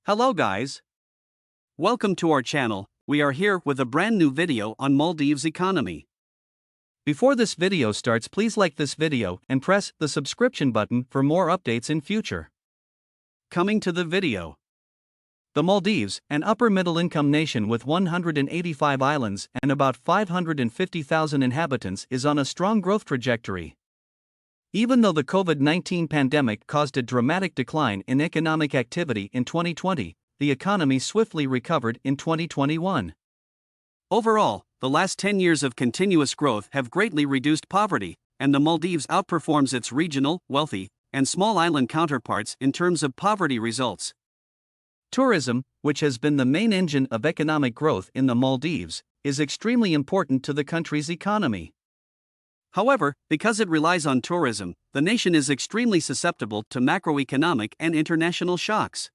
Hello guys. Welcome to our channel. We are here with a brand new video on Maldives economy. Before this video starts, please like this video and press the subscription button for more updates in future. Coming to the video. The Maldives, an upper middle income nation with 185 islands and about 550,000 inhabitants, is on a strong growth trajectory. Even though the COVID-19 pandemic caused a dramatic decline in economic activity in 2020, the economy swiftly recovered in 2021. Overall, the last 10 years of continuous growth have greatly reduced poverty, and the Maldives outperforms its regional, wealthy, and small island counterparts in terms of poverty results. Tourism, which has been the main engine of economic growth in the Maldives, is extremely important to the country's economy. However, because it relies on tourism, the nation is extremely susceptible to macroeconomic and international shocks.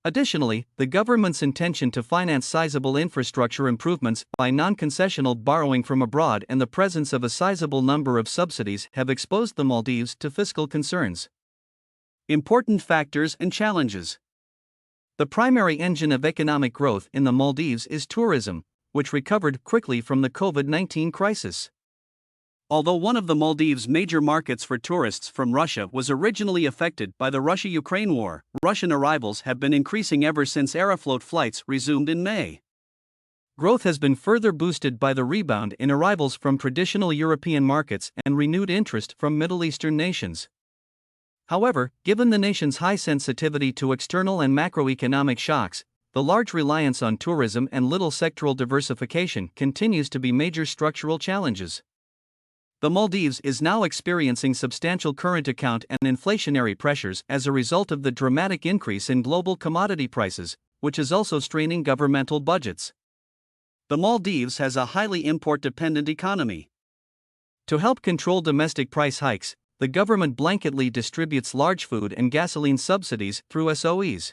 Additionally, the government's intention to finance sizable infrastructure improvements by non-concessional borrowing from abroad and the presence of a sizable number of subsidies have exposed the Maldives to fiscal concerns. Important factors and challenges. The primary engine of economic growth in the Maldives is tourism, which recovered quickly from the COVID-19 crisis. Although one of the Maldives' major markets for tourists from Russia was originally affected by the Russia-Ukraine war, Russian arrivals have been increasing ever since Aeroflot flights resumed in May. Growth has been further boosted by the rebound in arrivals from traditional European markets and renewed interest from Middle Eastern nations. However, given the nation's high sensitivity to external and macroeconomic shocks, the large reliance on tourism and little sectoral diversification continues to be major structural challenges. The Maldives is now experiencing substantial current account and inflationary pressures as a result of the dramatic increase in global commodity prices, which is also straining governmental budgets. The Maldives has a highly import-dependent economy. To help control domestic price hikes, the government blanketly distributes large food and gasoline subsidies through SOEs.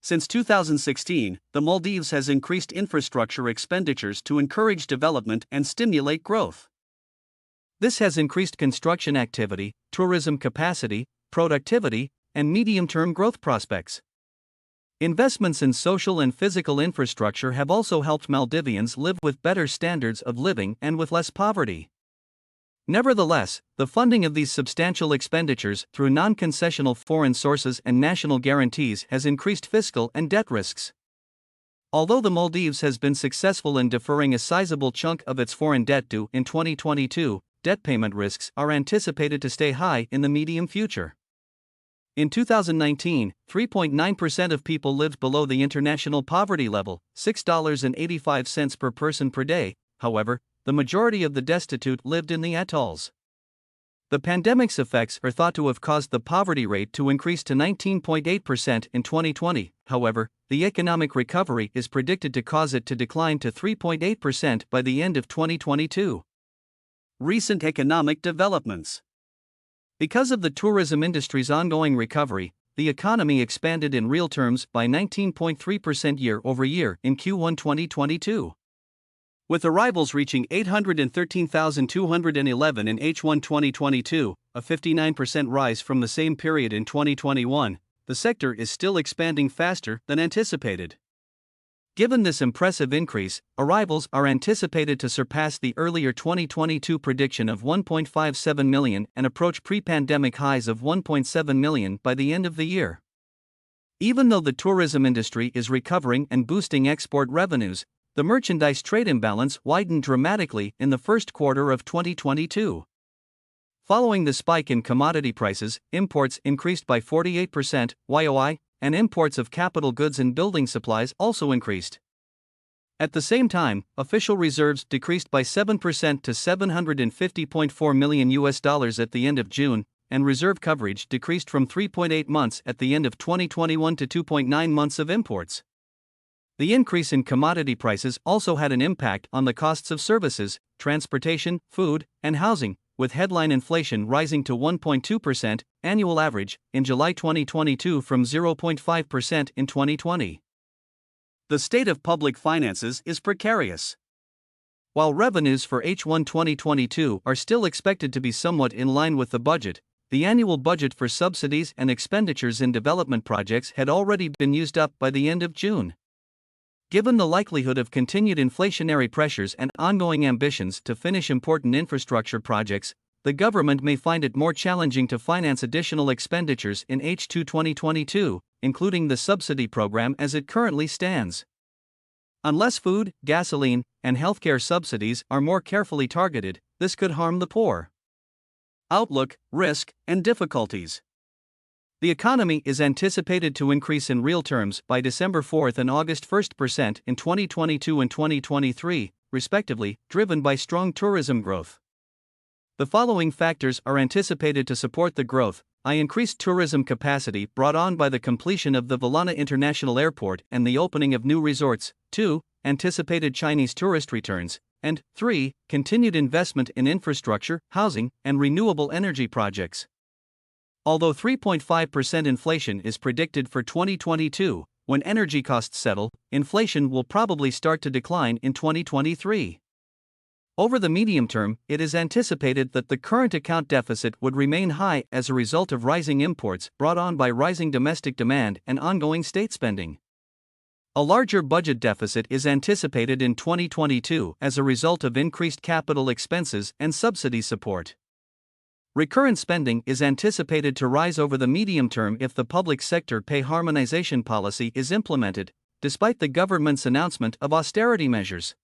Since 2016, the Maldives has increased infrastructure expenditures to encourage development and stimulate growth. This has increased construction activity, tourism capacity, productivity, and medium-term growth prospects. Investments in social and physical infrastructure have also helped Maldivians live with better standards of living and with less poverty. Nevertheless, the funding of these substantial expenditures through non-concessional foreign sources and national guarantees has increased fiscal and debt risks. Although the Maldives has been successful in deferring a sizable chunk of its foreign debt due in 2022, debt payment risks are anticipated to stay high in the medium future. In 2019, 3.9% of people lived below the international poverty level, $6.85 per person per day. However, the majority of the destitute lived in the atolls. The pandemic's effects are thought to have caused the poverty rate to increase to 19.8% in 2020. However, the economic recovery is predicted to cause it to decline to 3.8% by the end of 2022. Recent economic developments. Because of the tourism industry's ongoing recovery, the economy expanded in real terms by 19.3% year-over-year in Q1 2022. With arrivals reaching 813,211 in H1 2022, a 59% rise from the same period in 2021, the sector is still expanding faster than anticipated. Given this impressive increase, arrivals are anticipated to surpass the earlier 2022 prediction of 1.57 million and approach pre-pandemic highs of 1.7 million by the end of the year. Even though the tourism industry is recovering and boosting export revenues, the merchandise trade imbalance widened dramatically in the first quarter of 2022. Following the spike in commodity prices, imports increased by 48% YoY, and imports of capital goods and building supplies also increased. At the same time, official reserves decreased by 7% to $750.4 million at the end of June, and reserve coverage decreased from 3.8 months at the end of 2021 to 2.9 months of imports. The increase in commodity prices also had an impact on the costs of services, transportation, food, and housing, with headline inflation rising to 1.2% annual average in July 2022 from 0.5% in 2020. The state of public finances is precarious. While revenues for H1 2022 are still expected to be somewhat in line with the budget, the annual budget for subsidies and expenditures in development projects had already been used up by the end of June. Given the likelihood of continued inflationary pressures and ongoing ambitions to finish important infrastructure projects, the government may find it more challenging to finance additional expenditures in H2 2022, including the subsidy program as it currently stands. Unless food, gasoline, and healthcare subsidies are more carefully targeted, this could harm the poor. Outlook, risk, and difficulties. The economy is anticipated to increase in real terms by December 4 and August 1% in 2022 and 2023, respectively, driven by strong tourism growth. The following factors are anticipated to support the growth: increased tourism capacity brought on by the completion of the Valana International Airport and the opening of new resorts, 2. Anticipated Chinese tourist returns, and 3. Continued investment in infrastructure, housing, and renewable energy projects. Although 3.5% inflation is predicted for 2022, when energy costs settle, inflation will probably start to decline in 2023. Over the medium term, it is anticipated that the current account deficit would remain high as a result of rising imports brought on by rising domestic demand and ongoing state spending. A larger budget deficit is anticipated in 2022 as a result of increased capital expenses and subsidy support. Recurrent spending is anticipated to rise over the medium term if the public sector pay harmonization policy is implemented, despite the government's announcement of austerity measures.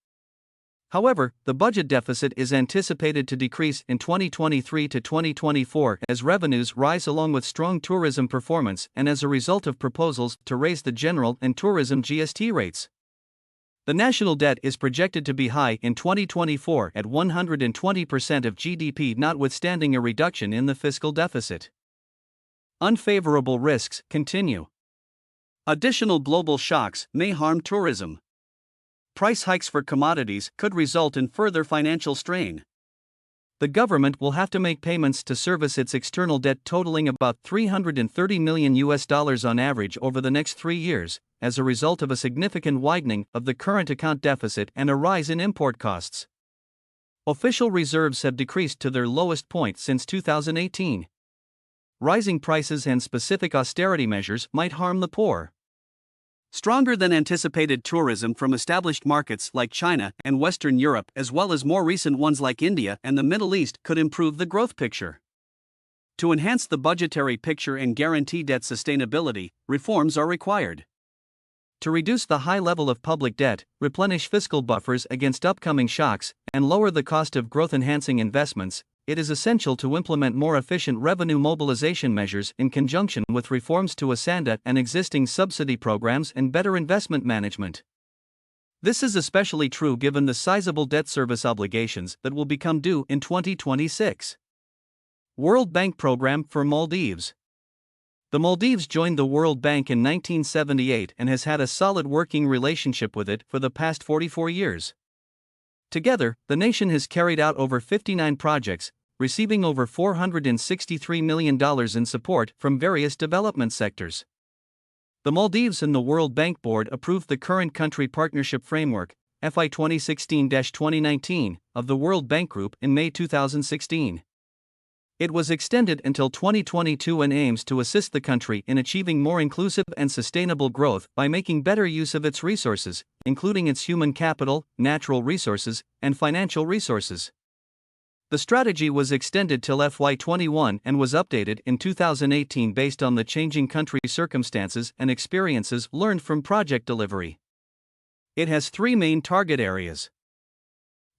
However, the budget deficit is anticipated to decrease in 2023 to 2024 as revenues rise along with strong tourism performance and as a result of proposals to raise the general and tourism GST rates. The national debt is projected to be high in 2024 at 120% of GDP, notwithstanding a reduction in the fiscal deficit. Unfavorable risks continue. Additional global shocks may harm tourism. Price hikes for commodities could result in further financial strain. The government will have to make payments to service its external debt totaling about $330 million on average over the next 3 years, as a result of a significant widening of the current account deficit and a rise in import costs. Official reserves have decreased to their lowest point since 2018. Rising prices and specific austerity measures might harm the poor. Stronger than anticipated tourism from established markets like China and Western Europe, as well as more recent ones like India and the Middle East, could improve the growth picture. To enhance the budgetary picture and guarantee debt sustainability, reforms are required. To reduce the high level of public debt, replenish fiscal buffers against upcoming shocks, and lower the cost of growth-enhancing investments, it is essential to implement more efficient revenue mobilization measures in conjunction with reforms to ASANDA and existing subsidy programs and better investment management. This is especially true given the sizable debt service obligations that will become due in 2026. World Bank Program for Maldives. The Maldives joined the World Bank in 1978 and has had a solid working relationship with it for the past 44 years. Together, the nation has carried out over 59 projects, receiving over $463 million in support from various development sectors. The Maldives and the World Bank Board approved the current country partnership framework, FI 2016-2019, of the World Bank Group in May 2016. It was extended until 2022 and aims to assist the country in achieving more inclusive and sustainable growth by making better use of its resources, including its human capital, natural resources, and financial resources. The strategy was extended till FY21 and was updated in 2018 based on the changing country circumstances and experiences learned from project delivery. It has 3 main target areas: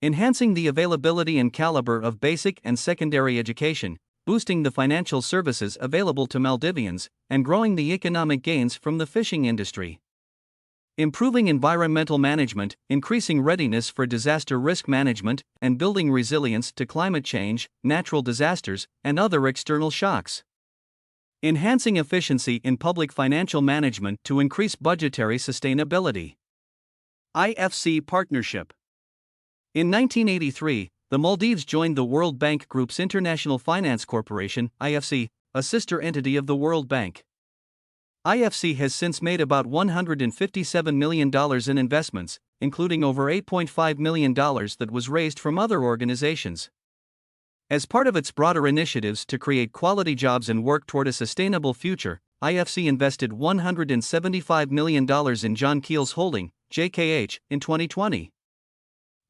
enhancing the availability and caliber of basic and secondary education, boosting the financial services available to Maldivians, and growing the economic gains from the fishing industry. Improving environmental management, increasing readiness for disaster risk management, and building resilience to climate change, natural disasters, and other external shocks. Enhancing efficiency in public financial management to increase budgetary sustainability. IFC Partnership. In 1983, the Maldives joined the World Bank Group's International Finance Corporation, IFC, a sister entity of the World Bank. IFC has since made about $157 million in investments, including over $8.5 million that was raised from other organizations. As part of its broader initiatives to create quality jobs and work toward a sustainable future, IFC invested $175 million in John Keel's Holding, JKH, in 2020.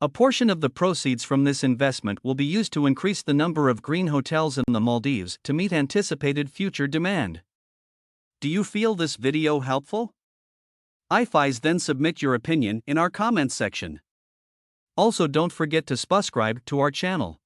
A portion of the proceeds from this investment will be used to increase the number of green hotels in the Maldives to meet anticipated future demand. Do you feel this video helpful? IFIs, then submit your opinion in our comments section. Also, don't forget to subscribe to our channel.